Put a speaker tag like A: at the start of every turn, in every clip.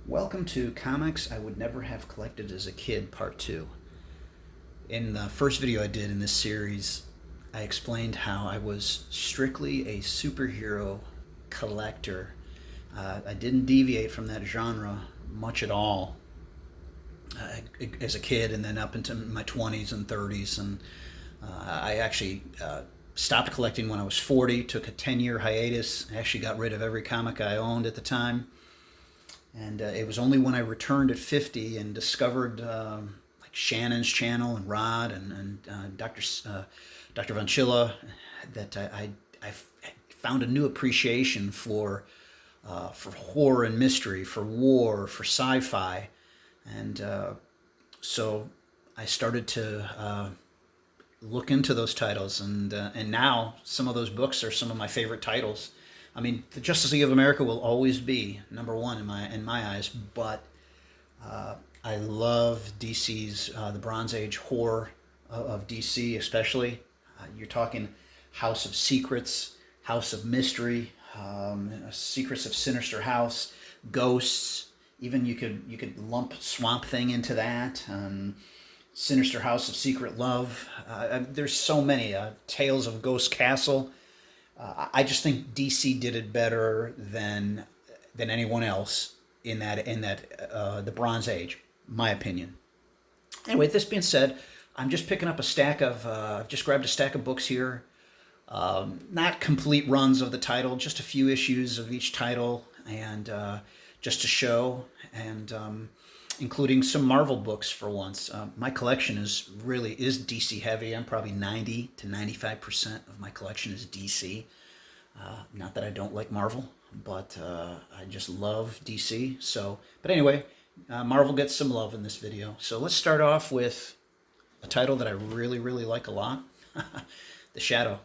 A: Welcome to Comics I Would Never Have Collected as a Kid, Part 2. In the first video I did in this series, I explained how I was strictly a superhero collector. I didn't deviate from that genre much at all as a kid, and then up into my 20s and 30s. And I actually stopped collecting when I was 40, took a 10-year hiatus. I actually got rid of every comic I owned at the time. And it was only when I returned at 50 and discovered like Shannon's channel and Rod and Dr. Von Chilla that I found a new appreciation for horror and mystery, for war, for sci-fi. And so I started to look into those titles. And now some of those books are some of my favorite titles. I mean, the Justice League of America will always be number one in my eyes, but I love DC's the Bronze Age horror of DC, especially. You're talking House of Secrets, House of Mystery, Secrets of Sinister House, Ghosts. Even you could lump Swamp Thing into that. Sinister House of Secret Love. There's so many. Tales of Ghost Castle. I just think DC did it better than anyone else in that the Bronze Age, my opinion. Anyway, this being said, I'm just picking up a stack of. I've just grabbed a stack of books here. Not complete runs of the title, just a few issues of each title, and just to show, and including some Marvel books for once. My collection is DC heavy. I'm probably 90 to 95% of my collection is DC. Not that I don't like Marvel, but I just love DC. But anyway, Marvel gets some love in this video. So let's start off with a title that I really, really like a lot, The Shadow.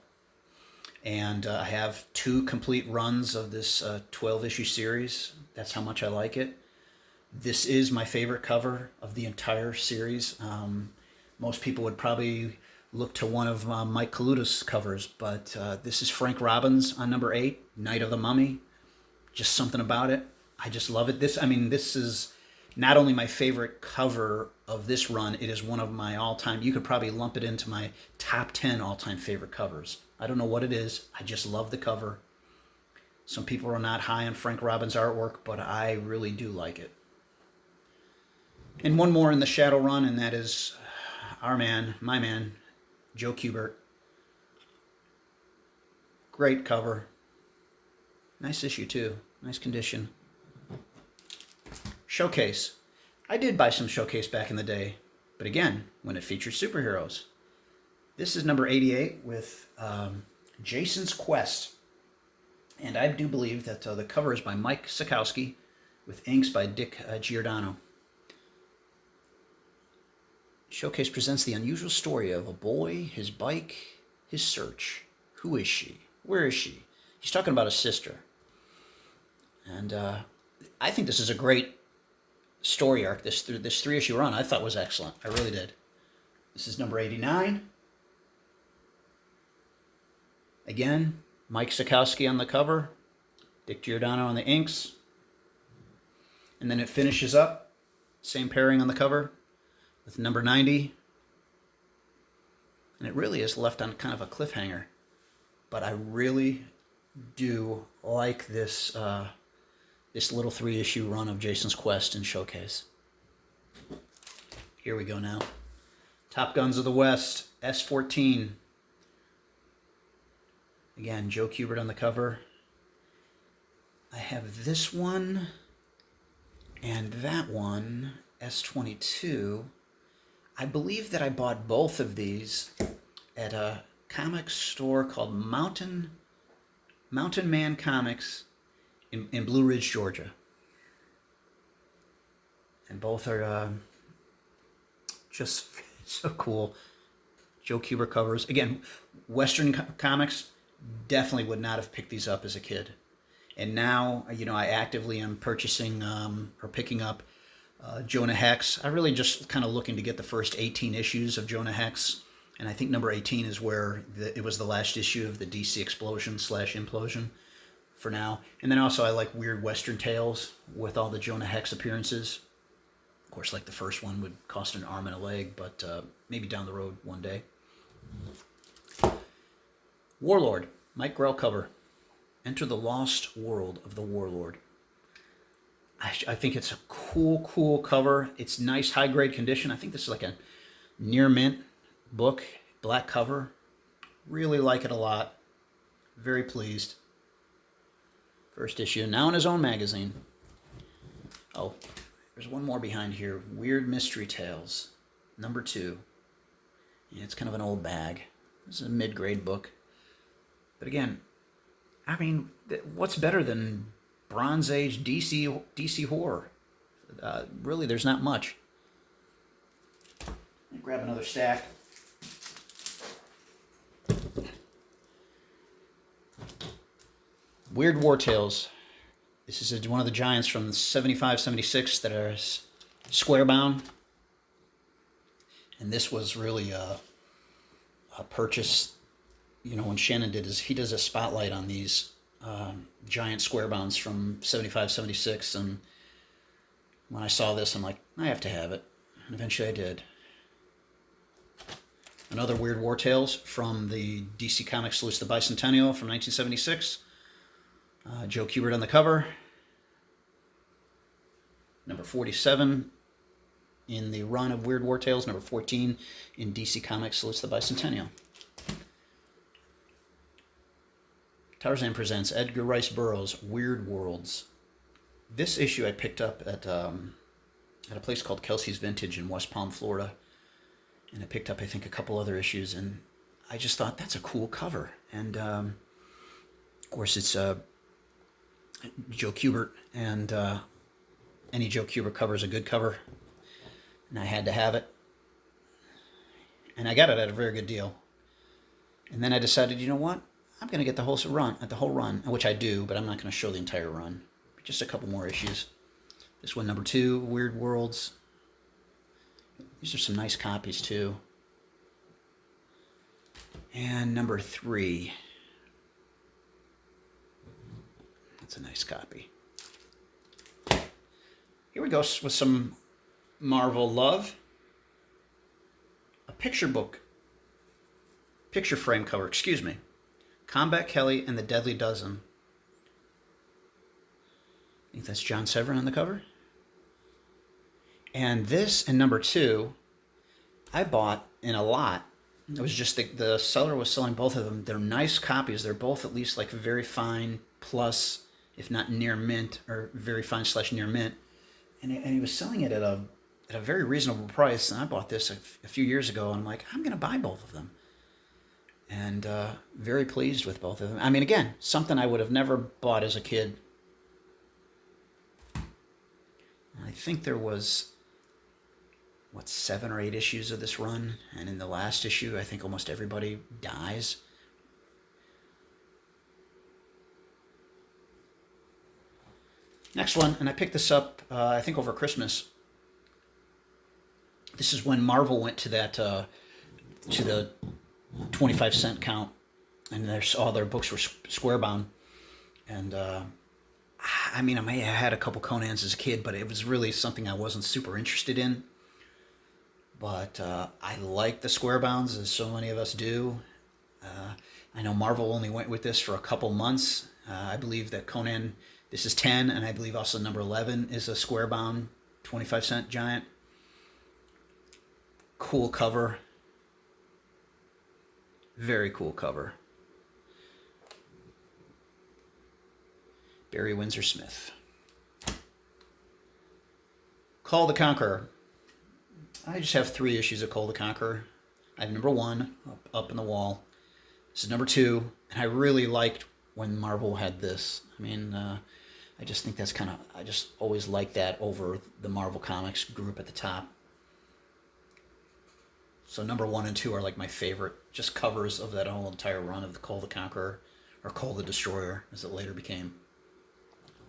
A: And I have 2 complete runs of this 12-issue series. That's how much I like it. This is my favorite cover of the entire series. Most people would probably look to one of Mike Kaluda's covers, but this is Frank Robbins on number 8, Night of the Mummy. Just something about it. I just love it. This is not only my favorite cover of this run, it is one of my all-time, you could probably lump it into my top 10 all-time favorite covers. I don't know what it is. I just love the cover. Some people are not high on Frank Robbins' artwork, but I really do like it. And one more in the Shadow run, and that is my man, Joe Kubert. Great cover. Nice issue, too. Nice condition. Showcase. I did buy some Showcase back in the day, but again, when it featured superheroes. This is number 88 with Jason's Quest. And I do believe that the cover is by Mike Sekowsky with inks by Dick Giordano. Showcase presents the unusual story of a boy, his bike, his search. Who is she? Where is she? He's talking about his sister. And I think this is a great story arc. This 3-issue run I thought was excellent. I really did. This is number 89. Again, Mike Sekowsky on the cover, Dick Giordano on the inks. And then it finishes up, same pairing on the cover, with number 90. And it really is left on kind of a cliffhanger. But I really do like this this little 3-issue run of Jason's Quest and Showcase. Here we go now. Top Guns of the West, S14. Again, Joe Kubert on the cover. I have this one and that one, S22. I believe that I bought both of these at a comic store called Mountain Man Comics in Blue Ridge, Georgia. And both are just so cool. Joe Kubert covers. Again, Western comics, definitely would not have picked these up as a kid. And now, I actively am purchasing or picking up Jonah Hex. I really just kind of looking to get the first 18 issues of Jonah Hex. And I think number 18 is where it was the last issue of the DC Explosion / Implosion for now. And then also I like weird Western tales with all the Jonah Hex appearances. Of course, like the first one would cost an arm and a leg, but maybe down the road one day. Warlord, Mike Grell cover. Enter the Lost World of the Warlord. I think it's a cool cover. It's nice, high-grade condition. I think this is like a near mint book, black cover. Really like it a lot. Very pleased. First issue, now in his own magazine. Oh, there's one more behind here. Weird Mystery Tales, number 2. Yeah, it's kind of an old bag. This is a mid-grade book. But again, I mean, what's better than Bronze Age DC horror? Really, there's not much. Let me grab another stack. Weird War Tales. This is one of the giants from 75, 76 that are square bound. And this was really a purchase. You know, when Shannon he does a spotlight on these giant square bounds from 75, 76. And when I saw this, I'm like, I have to have it. And eventually I did. Another Weird War Tales from the DC Comics Salutes the Bicentennial from 1976. Joe Kubert on the cover. Number 47 in the run of Weird War Tales. Number 14 in DC Comics Salutes the Bicentennial. Tarzan presents Edgar Rice Burroughs' Weird Worlds. This issue I picked up at a place called Kelsey's Vintage in West Palm, Florida. And I picked up, I think, a couple other issues, and I just thought, that's a cool cover. And, of course, it's Joe Kubert, and any Joe Kubert cover is a good cover. And I had to have it. And I got it at a very good deal. And then I decided, you know what? I'm going to get the whole run, which I do, but I'm not going to show the entire run. Just a couple more issues. This one, number 2, Weird Worlds. These are some nice copies, too. And number 3. That's a nice copy. Here we go with some Marvel love. A picture book. Picture frame cover, excuse me. Combat Kelly and the Deadly Dozen. I think that's John Severin on the cover. And this and number 2, I bought in a lot. It was just the seller was selling both of them. They're nice copies. They're both at least like very fine plus, if not near mint, or very fine / near mint. And he was selling it at a very reasonable price. And I bought this a few years ago, and I'm like, I'm going to buy both of them. And very pleased with both of them. I mean, again, something I would have never bought as a kid. I think there was, 7 or 8 issues of this run. And in the last issue, I think almost everybody dies. Next one, and I picked this up, I think over Christmas. This is when Marvel went to that, to the 25-cent count, and all their books were square bound. And I mean, I may have had a couple Conans as a kid, but it was really something I wasn't super interested in. But I like the square bounds, as so many of us do. I know Marvel only went with this for a couple months. I believe that Conan, this is 10, and I believe also number 11 is a square bound 25-cent giant. Cool cover. Very cool cover. Barry Windsor Smith. Kull the Conqueror. I just have 3 issues of Kull the Conqueror. I have number 1 up in the wall. This is number 2, and I really liked when Marvel had this. I mean, I just think that's kind of, I just always liked that over the Marvel Comics group at the top. So number 1 and 2 are like my favorite, just covers of that whole entire run of the Kull the Conqueror, or Kull the Destroyer, as it later became.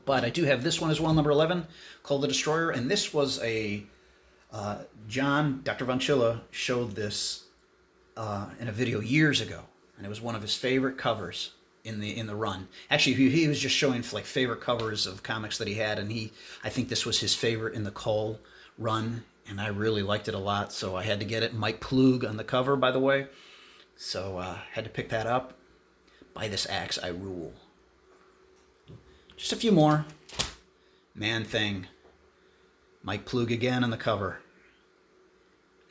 A: But I do have this one as well, number 11, Kull the Destroyer, and this was a, Dr. Von Chilla showed this in a video years ago, and it was one of his favorite covers. in the run. Actually, he was just showing like favorite covers of comics that he had, and I think this was his favorite in the Cole run, and I really liked it a lot, so I had to get it. Mike Plug on the cover, by the way, so had to pick that up. By this axe, I rule. Just a few more. Man-Thing. Mike Plug again on the cover.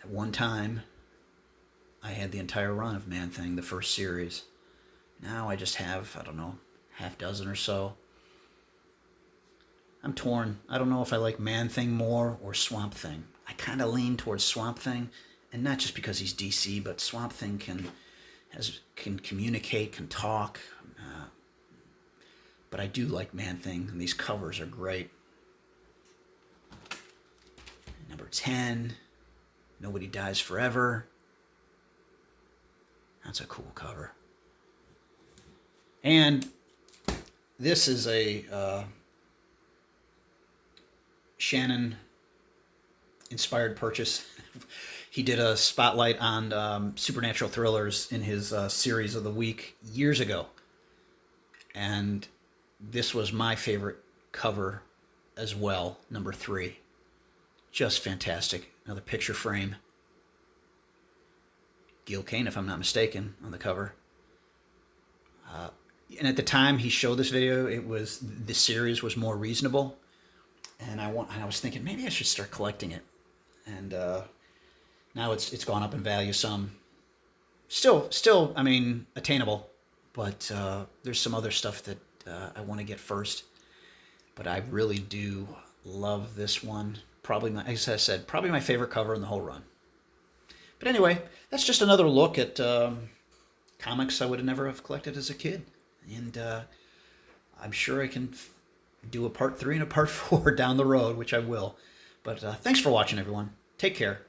A: At one time, I had the entire run of Man-Thing, the first series. Now I just have, I don't know, half dozen or so. I'm torn. I don't know if I like Man-Thing more or Swamp Thing. I kind of lean towards Swamp Thing, and not just because he's DC, but Swamp Thing can communicate, can talk. But I do like Man-Thing, and these covers are great. Number 10, Nobody Dies Forever. That's a cool cover. And this is a Shannon-inspired purchase. He did a spotlight on supernatural thrillers in his series of the week years ago. And this was my favorite cover as well, number 3. Just fantastic. Another picture frame. Gil Kane, if I'm not mistaken, on the cover. And at the time he showed this video, the series was more reasonable, and I was thinking maybe I should start collecting it. And now it's gone up in value some. Still, I mean, attainable, but there's some other stuff that I want to get first. But I really do love this one. Probably as I said, probably my favorite cover in the whole run. But anyway, that's just another look at comics I would have never have collected as a kid. And I'm sure I can do a part 3 and a part 4 down the road, which I will. But thanks for watching, everyone. Take care.